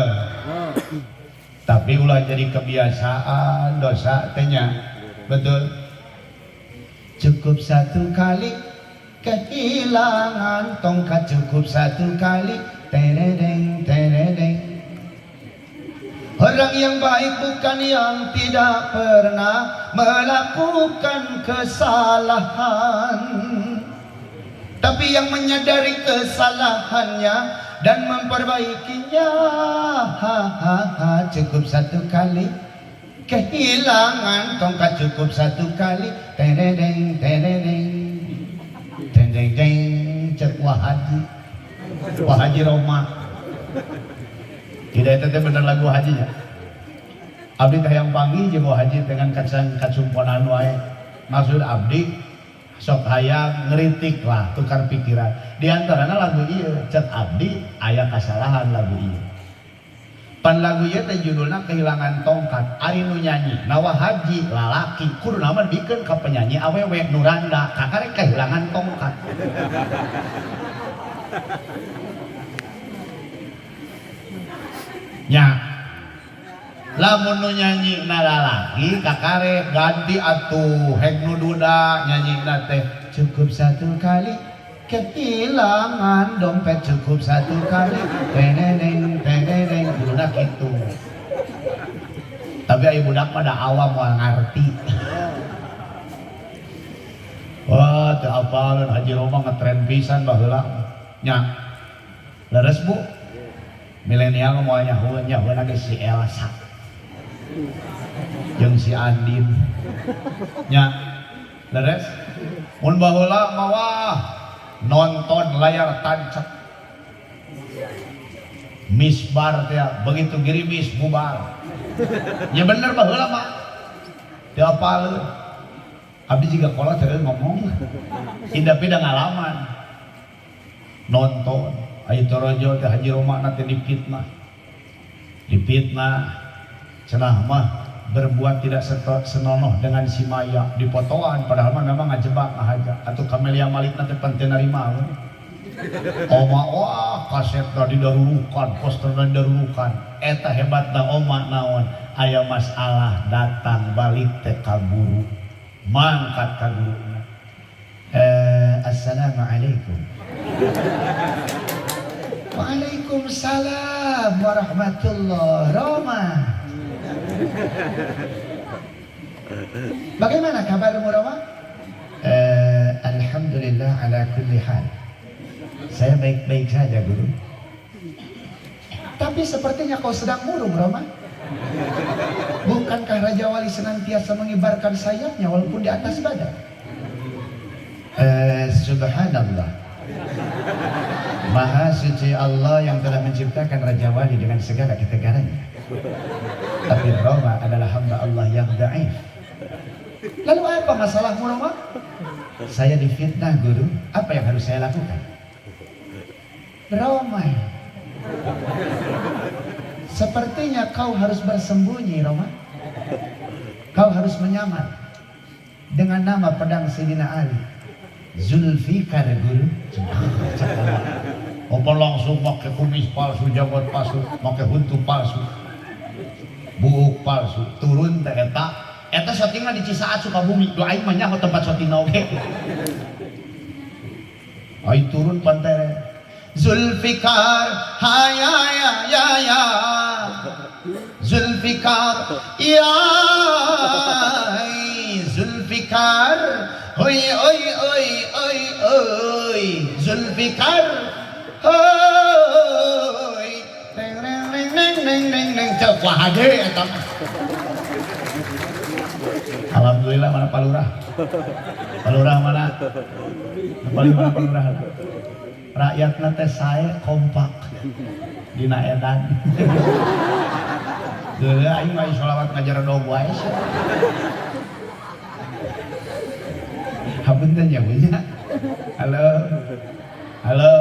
Tapi ulah jadi kebiasaan dosa teh nya. Betul. Cukup satu kali kehilangan tongkat, cukup satu kali teredeng teredeng. Orang yang baik bukan yang tidak pernah melakukan kesalahan, tapi yang menyadari kesalahannya dan memperbaikinya. Cukup satu kali kehilangan tongkat, cukup satu kali teredeng teredeng. Deng cek Wah Haji Roma. Tidak itu bener lagu hajinya. Abdi teh yang panggil jeung Wah Haji dengan kacumponan wae. Maksud abdi sok hayang ngeritik lah, tukar pikiran. Di antarana lagu ieu cek abdi aya kasalahan lagu ieu. Pan lagu ieu teh judulna Kehilangan Tongkat. Ari nu nyanyi na Wah Haji lalaki, kudu nama dikeun ka penyanyi awewe nu randa kakare kehilangan tongkat. Nya lamun nu nyanyi na lalaki kakare ganti atuh heg nu duda nyanyina teh cukup satu kali kehilangan dompet, cukup satu kali teneneng teneneng budak itu. Tapi ayo budak pada awam moal ngarti. Wah teu apalun Haji Roma ngetren pisan baheula nya. Leres Bu, milenial moal nyahoeun ge si Elsa jeung si Andin nya. Leres mun baheula mawah nonton layar tancap misbar teh begitu gerimis bubar. Ya bener baheula mah teu apal. Abdi juga kolot teu ngomong indah pida ngalaman nonton aya torojo teh Haji Roma na teh dipitnah cenah mah berbuat tidak senonoh dengan si Maya dipotoan padahal mah memang ngajebak aja atuh Camelia Malik nanti penting narima oma wah kasetna didarurukan posterna didarurukan eta hebatna oma naon aya masalah datang balik teh ka guru mangkat ka guruna assalamualaikum. Waalaikumsalam warahmatullahi wabarakatuh. Bagaimana kabarmu Roma? Alhamdulillah ala kulli hal. Saya baik-baik saja guru. Tapi sepertinya kau sedang murung Roma. Bukankah Raja Wali senantiasa mengibarkan sayapnya walaupun di atas badan? Subhanallah. Maha suci Allah yang telah menciptakan Raja Wali dengan segala ketegarannya. Tapi Roma adalah hamba Allah yang dhaif. Lalu apa masalahmu Roma? Saya difitnah guru. Apa yang harus saya lakukan? Roma, sepertinya kau harus bersembunyi Roma. Kau harus menyamar dengan nama pedang Sayyidina Ali, Zulfikar guru. Apa langsung pakai kumis palsu, jabot palsu, pakai huntu palsu, buuk palsu, turun teh eta syutingna di Cisaat Sukabumi. Do aing mah nyaho tempat syutingna oge. Aing turun pantai Zulfikar ya Zulfikar ya Zulfikar oi Zulfikar oi neng cek wahade eta. Alhamdulillah mana Pak Lurah? Pak Lurah mana? Paling mana Pak Lurah? rakyatna teh sae kompak dina edan. Geuleuh aing mah sholawat ngajar dog wae. Hapunten ya punya. Halo. Halo.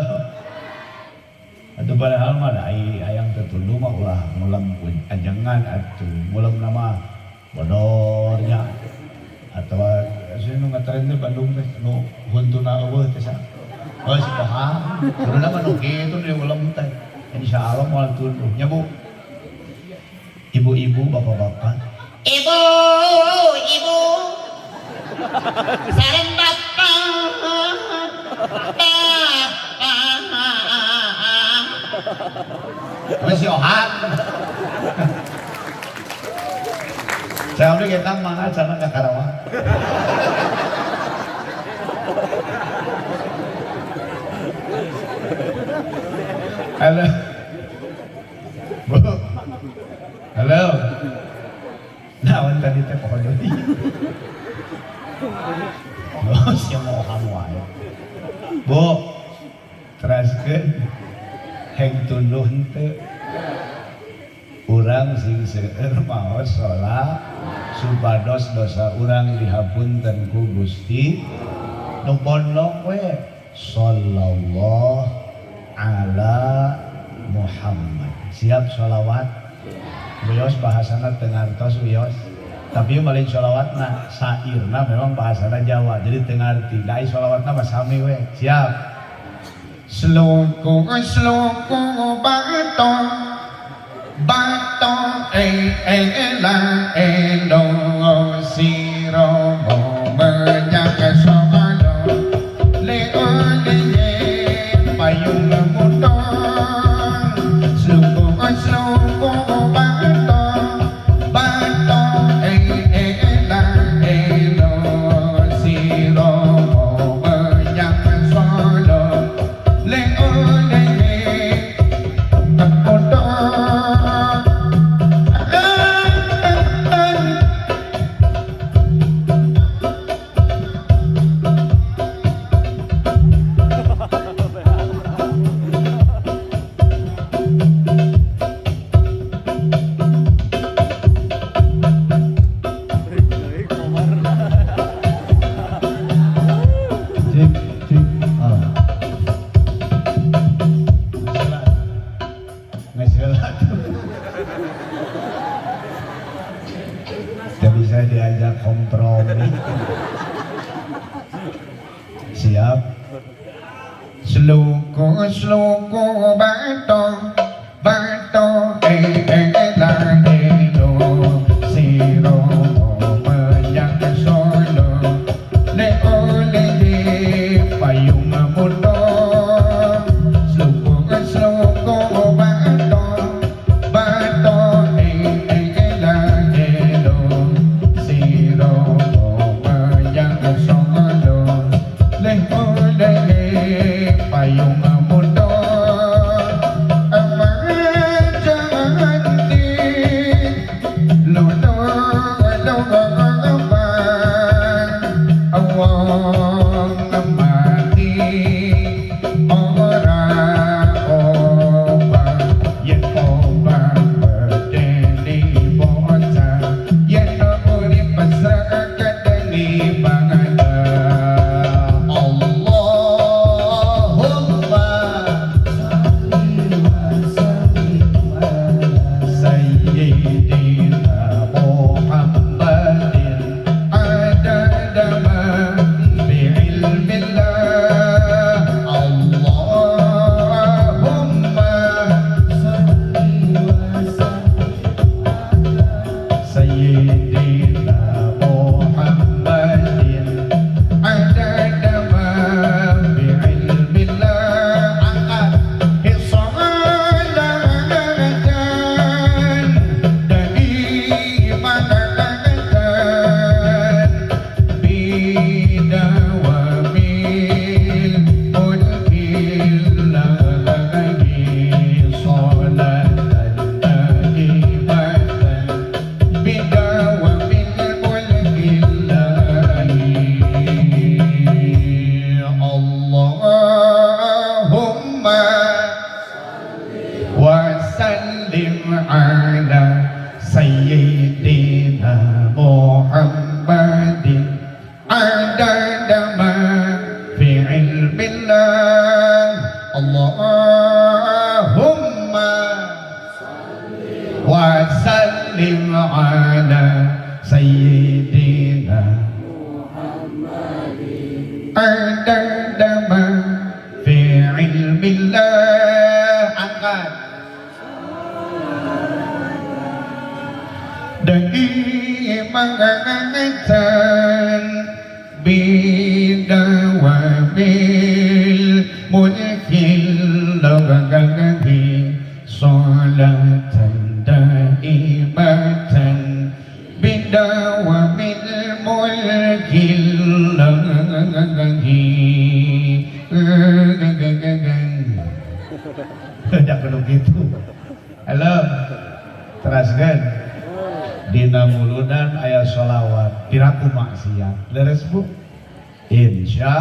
Atuh padahal mah da ayang tertundu mah ulah ngulam ajengan atuh ngulam nama bodornya atau saya nu ngatren teh Bandung teh nu huntuna eueuh teh sa. Oh si paham. Urang mah nu kitu di ulam teh. Insyaallah moal tunduh nya Bu. Ibu-ibu, bapak-bapak. Ibu, ibu, sareng bapak, Masih ohat. Saya ambil kita mana sana ke Karawang. Halo, Bu. Halo. Naon tadi teh pohon deui. Oh, sia moha wae. Bu, teraskeun heng tunduh henteu. Urang sing seueur maos salat supados dosa urang dihapunten ku Gusti. Nu pondok we sallallahu ala Muhammad. Siap sholawat. Wios bahasana tengartos wios. Tapi malin sholawatna sairna memang bahasana Jawa. Jadi tengarti. Dai sholawatna basami we. Siap. Sloku sloku batong batong la endo siro menjaga somalo leo leye payung mutong sloku sloku batong batong la endo siro menjaga somalo leo leye bisa diajak kompromi. Siap. Sluku sluku bato bato la elo siro menjang solo le ole payung mudo sluku sluku bato bato la elo siro menjang solo le ole payung mudo Sayyidina Muhammadin Udah kudu gitu. Halo. Teraskeun. Dina muludan aya sholawat, piraku maksiat. Leres Bu? Insya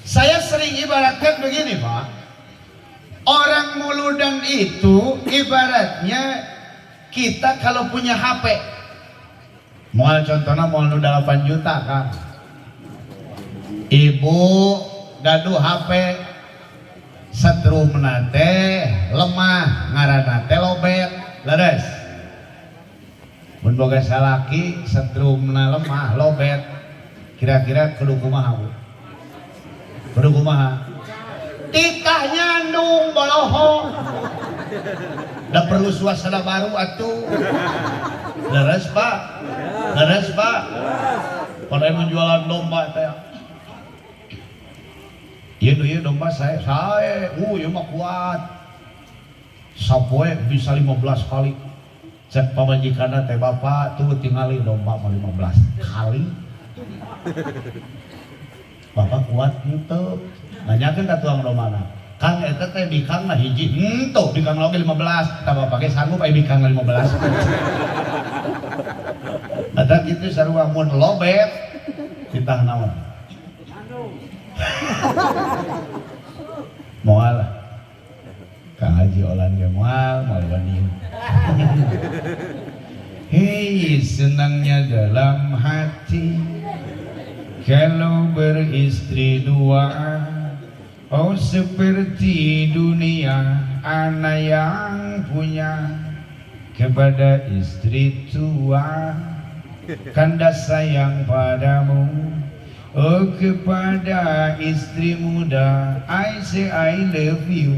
saya sering ibaratkan begini Pak, orang muludan itu ibaratnya kita kalau punya HP, mual contohnya mual nu 8 juta kan, ibu gaduh HP setrum nate lemah ngaranna teh lobet leres, mun boga salaki setrumna lemah lobet, kira-kira kudu kumaha Bu? Kudu kumaha? Titah nyandung boloho. Da perlu suasana baru atuh. Leres Pak. Leres Pak. Pada menjualan domba teh. Ieu domba saya. Ieu mah kuat. Sapoe bisa 15 kali. Cek pamajikanna teh bapak tuh tingali domba 15 kali. Bapak kuat henteu. Nanyakeun ka tuang domana. Kang eta teh bikangna hiji. Henteu bikang lagi 15. Tah bapak ge sanggup aya bikang 15. Ada kitu sarua mun lobet ditah naon? Moal. Kang Haji Olan ge moal wani. Hei, senangnya dalam hati kalau beristri dua. Oh seperti dunia anak yang punya kepada istri tua, kanda sayang padamu. Oh kepada istri muda I say I love you.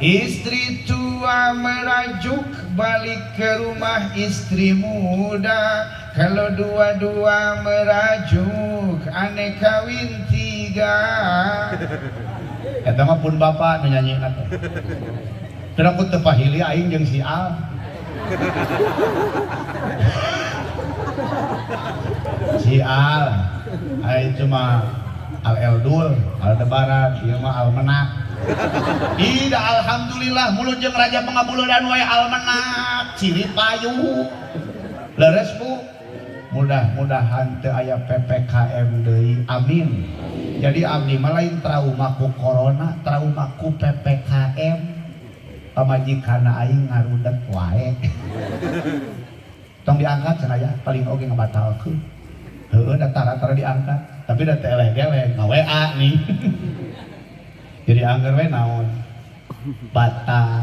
Istri tua merajuk balik ke rumah istri muda. Kalau dua-dua merajuk aneh kawin 3. Eta mah pun bapak nu nyanyina teh. Teu ku teu pahili aing jeung si Al. Si Al, itu mah Al Eldul, Al Debaran, ieu mah Al Menak. Ida alhamdulillah mulut jeung raja pangabuludan wae almanak ciri payu. Leres Bu. Mudah-mudahan teu aya PPKM deui. Amin. Jadi abdi mah lain trauma ku corona, trauma ku PPKM. Pamajikanna aing ngarudet wae. Tong diangkat cenah ya, paling oge ngabatalkeun. Heueuh da tara-tara diangkat, tapi da teh eleh-eleh nga-WA nih. Jadi anggar we naon batal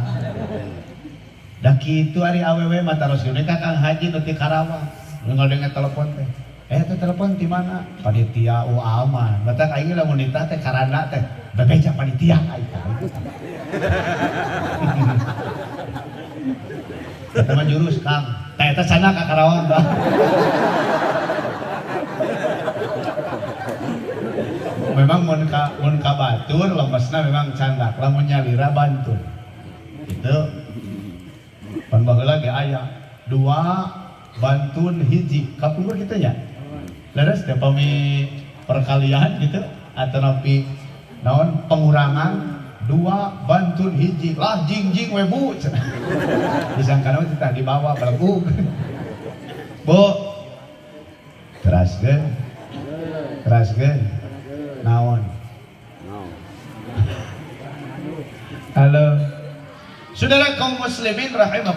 da kitu ari awewe mah taroskeun ka Kang Haji nu ti Karawang ngadenge telepon teh teh telepon di mana panitia UAMA batak aing lamun nitah teh karanda teh bebeja panitia aing eta mah jurus Kang teh eta sana ka Karawang bah. Memang mun ka batur lembasna memang candak, lamun nyalira bantun. Itu pan baheula ge aya 2 bantun hiji kapungkur kitu nya. Leres teh pami perkalian gitu atau napi naon pengurangan 2 bantun hiji lah jingjing we Bu. Disangkana teh dibawa belebug. Bu. Teraskeun. Naon? Halo. Saudara kaum muslimin rahimakumullah.